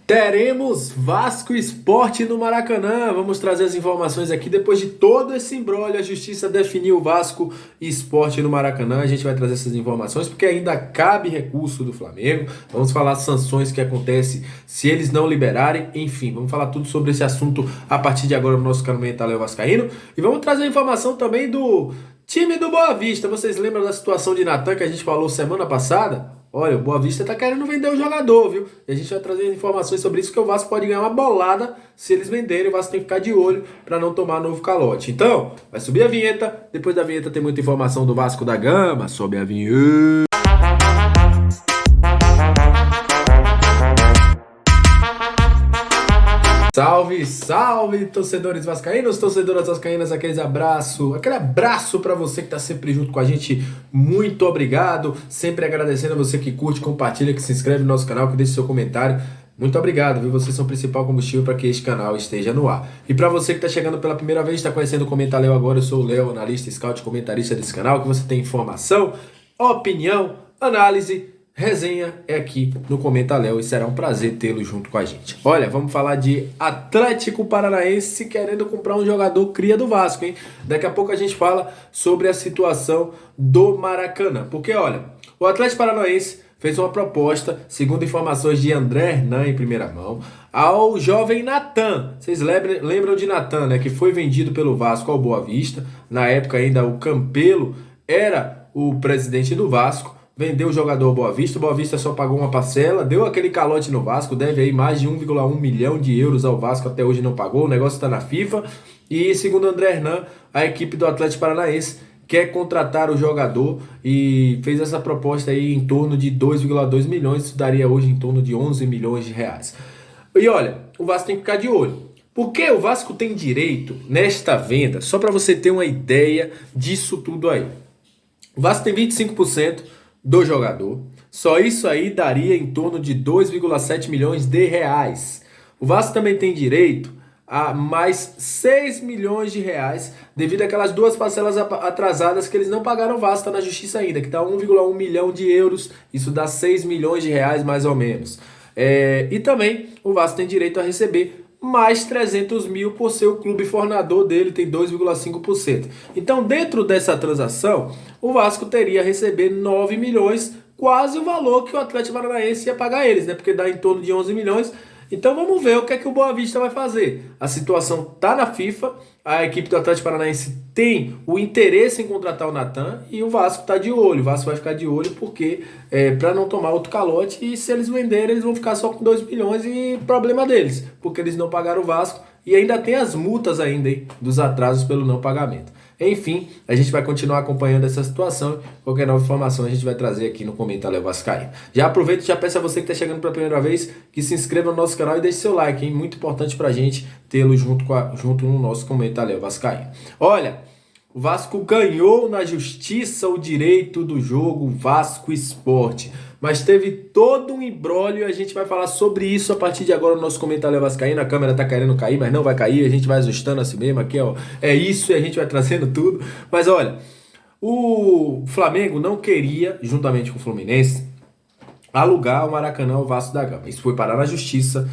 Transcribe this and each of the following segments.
Teremos Vasco e Sport no Maracanã. Vamos trazer as informações aqui. Depois de todo esse imbróglio, a Justiça definiu Vasco e Sport no Maracanã. A gente vai trazer essas informações porque ainda cabe recurso do Flamengo. Vamos falar sanções que acontecem se eles não liberarem. Enfim, vamos falar tudo sobre esse assunto a partir de agora no nosso canal Mental Vascaíno. E vamos trazer a informação também do time do Boa Vista. Vocês lembram da situação de Natan que a gente falou semana passada? Olha, o Boa Vista tá querendo vender o jogador, viu? E a gente vai trazer informações sobre isso, que o Vasco pode ganhar uma bolada se eles venderem. O Vasco tem que ficar de olho para não tomar novo calote. Então, vai subir a vinheta. Depois da vinheta tem muita informação do Vasco da Gama. Sobe a vinheta. Salve, salve, torcedores vascaínos, torcedoras vascaínas, aquele abraço para você que tá sempre junto com a gente, muito obrigado, sempre agradecendo a você que curte, compartilha, que se inscreve no nosso canal, que deixa seu comentário, muito obrigado, viu? Vocês são o principal combustível para que este canal esteja no ar. E para você que tá chegando pela primeira vez, está conhecendo o Comenta Léo agora, eu sou o Léo, analista, scout, comentarista desse canal, que você tem informação, opinião, análise, resenha é aqui no Comenta Léo e será um prazer tê-lo junto com a gente. Olha, vamos falar de Atlético Paranaense querendo comprar um jogador cria do Vasco, hein? Daqui a pouco a gente fala sobre a situação do Maracanã. Porque, olha, o Atlético Paranaense fez uma proposta, segundo informações de André Hernan em primeira mão, ao jovem Natan. Vocês lembram de Natan, né? Que foi vendido pelo Vasco ao Boa Vista. Na época ainda o Campelo era o presidente do Vasco. Vendeu o jogador ao Boa Vista, o Boa Vista só pagou uma parcela, deu aquele calote no Vasco, deve aí mais de 1,1 milhão de euros ao Vasco, até hoje não pagou, o negócio está na FIFA. E segundo André Hernan, a equipe do Atlético Paranaense quer contratar o jogador e fez essa proposta aí em torno de 2,2 milhões, isso daria hoje em torno de 11 milhões de reais. E olha, o Vasco tem que ficar de olho, porque o Vasco tem direito nesta venda, só para você ter uma ideia disso tudo aí. O Vasco tem 25% do jogador, só isso aí daria em torno de 2,7 milhões de reais. O Vasco também tem direito a mais 6 milhões de reais devido àquelas duas parcelas atrasadas que eles não pagaram. O Vasco, tá na justiça ainda, que está 1,1 milhão de euros, isso dá 6 milhões de reais mais ou menos. E também o Vasco tem direito a receber mais 300 mil por ser o clube fornador dele, tem 2,5%. Então, dentro dessa transação, o Vasco teria a receber 9 milhões, quase o valor que o Atlético Paranaense ia pagar eles, né? Porque dá em torno de 11 milhões. Então vamos ver o que é que o Boa Vista vai fazer. A situação tá na FIFA, a equipe do Atlético Paranaense tem o interesse em contratar o Natan e o Vasco tá de olho. O Vasco vai ficar de olho porque para não tomar outro calote, e se eles venderem eles vão ficar só com 2 milhões e problema deles, porque eles não pagaram o Vasco e ainda tem as multas ainda, hein, dos atrasos pelo não pagamento. Enfim, a gente vai continuar acompanhando essa situação. Qualquer nova informação a gente vai trazer aqui no Comenta Léo Vascaíno. Já aproveito e já peço a você que está chegando pela primeira vez que se inscreva no nosso canal e deixe seu like, hein? Muito importante pra gente tê-lo junto no nosso Comenta Léo Vascaíno. Olha, o Vasco ganhou na justiça o direito do jogo Vasco Sport, mas teve todo um imbróglio e a gente vai falar sobre isso a partir de agora no nosso Comentário Vascaíno. A câmera tá querendo cair, mas não vai cair, a gente vai ajustando assim mesmo aqui, ó. É isso e a gente vai trazendo tudo. Mas olha, o Flamengo não queria, juntamente com o Fluminense, alugar o Maracanã ao Vasco da Gama. Isso foi parar na justiça.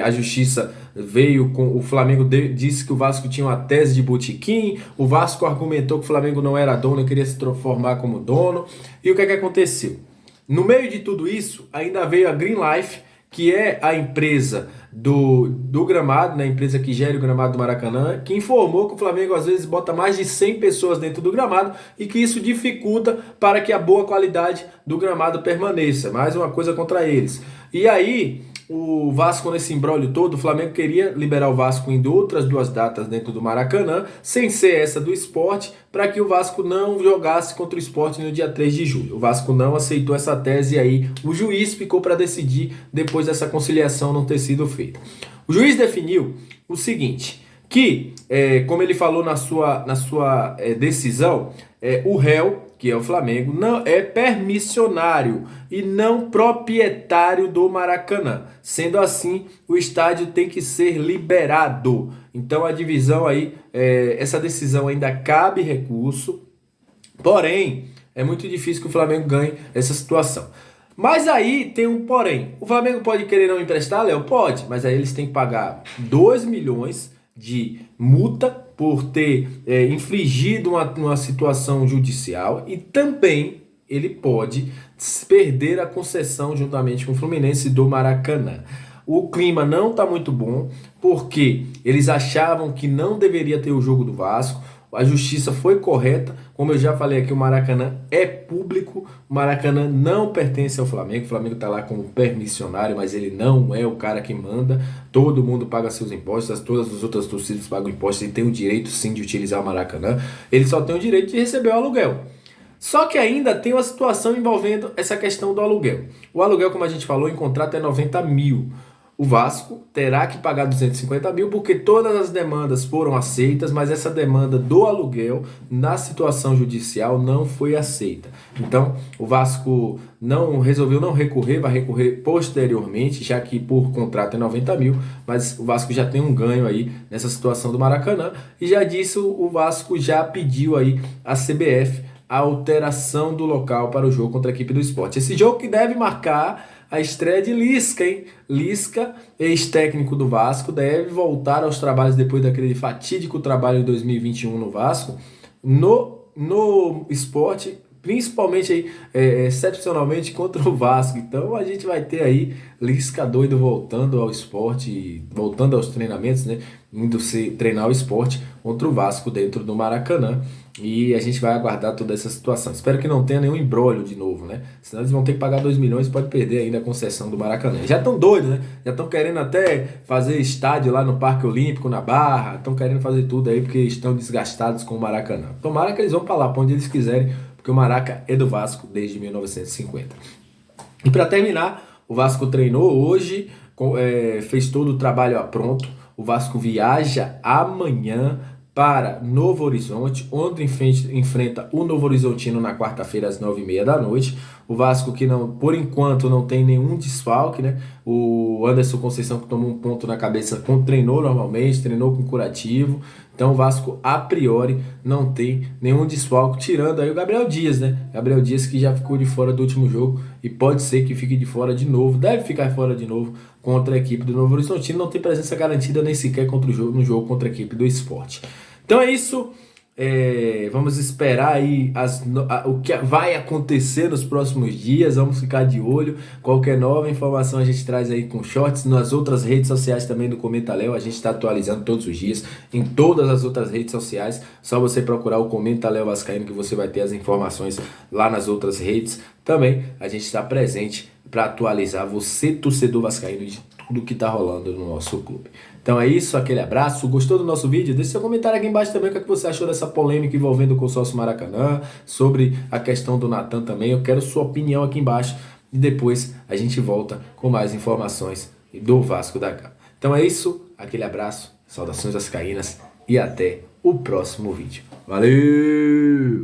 A justiça veio com... O Flamengo disse que o Vasco tinha uma tese de botequim. O Vasco argumentou que o Flamengo não era dono e queria se transformar como dono. E o que é que aconteceu? No meio de tudo isso, ainda veio a Green Life, que é a empresa do gramado, né, a empresa que gera o gramado do Maracanã, que informou que o Flamengo às vezes bota mais de 100 pessoas dentro do gramado e que isso dificulta para que a boa qualidade do gramado permaneça. Mais uma coisa contra eles. E aí, o Vasco, nesse imbróglio todo, o Flamengo queria liberar o Vasco em outras duas datas dentro do Maracanã, sem ser essa do Sport, para que o Vasco não jogasse contra o Sport no dia 3 de julho. O Vasco não aceitou essa tese e aí o juiz ficou para decidir depois dessa conciliação não ter sido feita. O juiz definiu o seguinte, que, como ele falou na sua decisão, o réu, que é o Flamengo, não é permissionário e não proprietário do Maracanã. Sendo assim, o estádio tem que ser liberado. Então a divisão aí, essa decisão ainda cabe recurso, porém, é muito difícil que o Flamengo ganhe essa situação. Mas aí tem um porém. O Flamengo pode querer não emprestar, Léo? Pode, mas aí eles têm que pagar 2 milhões de multa por ter infligido uma situação judicial e também ele pode perder a concessão juntamente com o Fluminense do Maracanã. O clima não está muito bom porque eles achavam que não deveria ter o jogo do Vasco. A justiça foi correta, como eu já falei aqui, o Maracanã é público, o Maracanã não pertence ao Flamengo, o Flamengo está lá como permissionário, mas ele não é o cara que manda, todo mundo paga seus impostos, todas as outras torcidas pagam impostos e tem o direito sim de utilizar o Maracanã, ele só tem o direito de receber o aluguel. Só que ainda tem uma situação envolvendo essa questão do aluguel. O aluguel, como a gente falou, em contrato é 90 mil. O Vasco terá que pagar 250 mil porque todas as demandas foram aceitas, mas essa demanda do aluguel na situação judicial não foi aceita. Então, o Vasco não resolveu não recorrer, vai recorrer posteriormente, já que por contrato é 90 mil, mas o Vasco já tem um ganho aí nessa situação do Maracanã. E já disse, o Vasco já pediu aí a CBF a alteração do local para o jogo contra a equipe do Sport. Esse jogo que deve marcar a estreia de Lisca, hein? Lisca, ex-técnico do Vasco, deve voltar aos trabalhos depois daquele fatídico trabalho de 2021 no Vasco, no Sport, principalmente aí, excepcionalmente contra o Vasco. Então a gente vai ter aí Lisca doido voltando ao esporte, voltando aos treinamentos, né? Indo treinar o esporte contra o Vasco dentro do Maracanã. E a gente vai aguardar toda essa situação. Espero que não tenha nenhum imbróglio de novo, né? Senão eles vão ter que pagar 2 milhões e pode perder ainda a concessão do Maracanã. Já estão doidos, né? Já estão querendo até fazer estádio lá no Parque Olímpico, na Barra. Estão querendo fazer tudo aí porque estão desgastados com o Maracanã. Tomara que eles vão para lá, para onde eles quiserem, porque o Maraca é do Vasco desde 1950. E para terminar, o Vasco treinou hoje, fez todo o trabalho pronto. O Vasco viaja amanhã para Novo Horizonte, onde enfrenta o Novo Horizontino na quarta-feira às 9h30 da noite. O Vasco que não, por enquanto não tem nenhum desfalque, né? O Anderson Conceição que tomou um ponto na cabeça, treinou normalmente, treinou com curativo. Então o Vasco a priori não tem nenhum desfalque, tirando aí o Gabriel Dias, né? Gabriel Dias que já ficou de fora do último jogo e pode ser que fique de fora de novo, deve ficar fora de novo contra a equipe do Novo Horizontino, não tem presença garantida nem sequer no jogo contra a equipe do Sport. Então é isso, vamos esperar aí o que vai acontecer nos próximos dias, vamos ficar de olho. Qualquer nova informação a gente traz aí com shorts, nas outras redes sociais também do Comenta Léo, a gente está atualizando todos os dias, em todas as outras redes sociais, só você procurar o Comenta Léo Vascaíno que você vai ter as informações lá nas outras redes. Também a gente está presente para atualizar você, torcedor vascaíno, de tudo que está rolando no nosso clube. Então é isso, aquele abraço. Gostou do nosso vídeo? Deixe seu comentário aqui embaixo também o que você achou dessa polêmica envolvendo o consórcio Maracanã, sobre a questão do Natan também. Eu quero sua opinião aqui embaixo e depois a gente volta com mais informações do Vasco da Gama. Então é isso, aquele abraço, saudações vascaínas e até o próximo vídeo. Valeu!